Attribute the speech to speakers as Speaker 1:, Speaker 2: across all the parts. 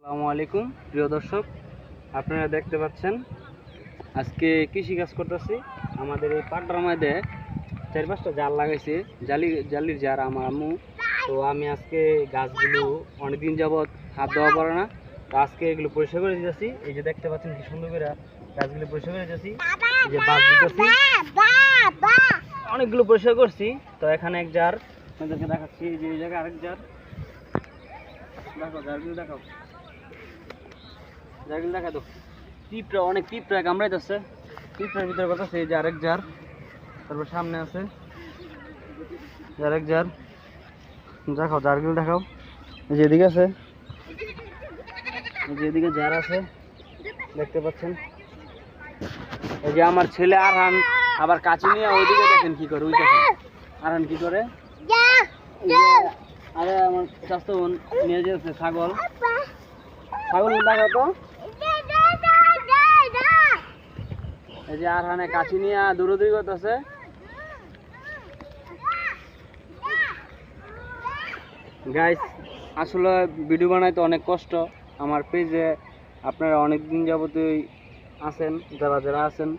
Speaker 1: আসসালামু আলাইকুম প্রিয় দর্শক, আপনারা দেখতে পাচ্ছেন আজকে কৃষি কাজ করতেছি। আমাদের এই পাট্টার মধ্যে 4-5টা জাল লাগাইছে, জালির জার আমার আম্মু। তো আমি আজকে গাছগুলো অনেকদিন যাবৎ হাত দেওয়া পড়ে না, তো আজকে এগুলো পরিষ্কার করে দিতেছি। এই যে দেখতে পাচ্ছেন কি সুন্দর করে গাছগুলো পরিষ্কার করে দিতেছি। এই যে বাস দিতেছি, অনেকগুলো পরিষ্কার করছি। তো এখানে এক জার আপনাদেরকে দেখাচ্ছি, এই যে এই জায়গায় আরেক জার। দেখো জারগুলো দেখাও, জারগুলো দেখা তো পিঁপড়া, অনেক পিঁপড়া কামড়াইতেছে। পিঁপড়ার ভিতরে কথা আছে, এই যে আরেক জার। তারপর সামনে আছে আরেক জার। দেখাও জারগুলো দেখাও, এই যে এদিকে আছে, এই যে এদিকে জার আছে দেখতে পাচ্ছেন। এই যে আমার ছেলে আরহান আবার কাছে নিয়ে ওইদিকে দেখেন কি করে, ওই দেখেন আরহান কি করে। আরে আমার স্বাস্থ্য নিয়ে যেতেছে ছাগল, ছাগল দেখাও তো। এই যে আরহানে কাছে নিয়ে দৌড়াদৌড়ি করতেছে। গাইস, আসলে ভিডিও বানাইতে অনেক কষ্ট। আমার পেজে আপনারা অনেক দিন যাবতই আছেন, যারা আছেন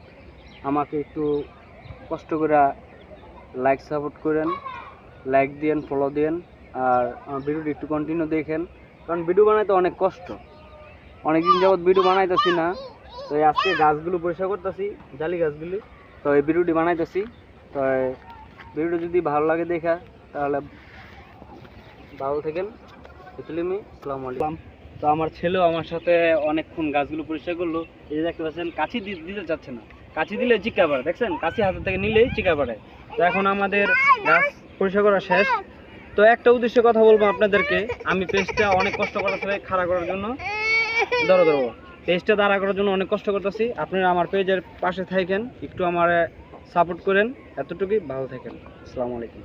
Speaker 1: আমাকে একটু কষ্ট করে লাইক সাপোর্ট করেন, লাইক দিয়েন, ফলো দিয়েন, আর আমার ভিডিওটি একটু কন্টিনিউ দেখেন, কারণ ভিডিও বানাইতে অনেক কষ্ট। অনেক দিন যাবত ভিডিও বানাইতেছি না, তো আজকে গাছগুলো পরিষ্কার করতেছি, জালি গাছগুলি। তো এই ভিডিওটি বানাইতেছি। তো ভিডিওটি যদি ভালো লাগে দেখা, তাহলে ভালো থাকেন। আসসালামু আলাইকুম। তো আমার ছেলেও আমার সাথে অনেকক্ষণ গাছগুলো পরিষ্কার করলো। এই যে দেখতে পাচ্ছেন কাছি দিতে চাচ্ছে না, কাছি দিলে চিকা পারে, দেখছেন কাছি হাতের থেকে নিলেই চিকা পারে। তো এখন আমাদের গাছ পরিষ্কার করা শেষ। তো একটা উদ্দেশ্যে কথা বলবো আপনাদেরকে, আমি পেজটা অনেক কষ্ট করতেছি খাড়া করার জন্য, ধরো পেজটা দাঁড়া করার জন্য অনেক কষ্ট করতেছি। আপনারা আমার পেজের পাশে থাকেন, একটু আমার সাপোর্ট করেন, এতটুকুই। ভালো থাকেন। আসসালামু আলাইকুম।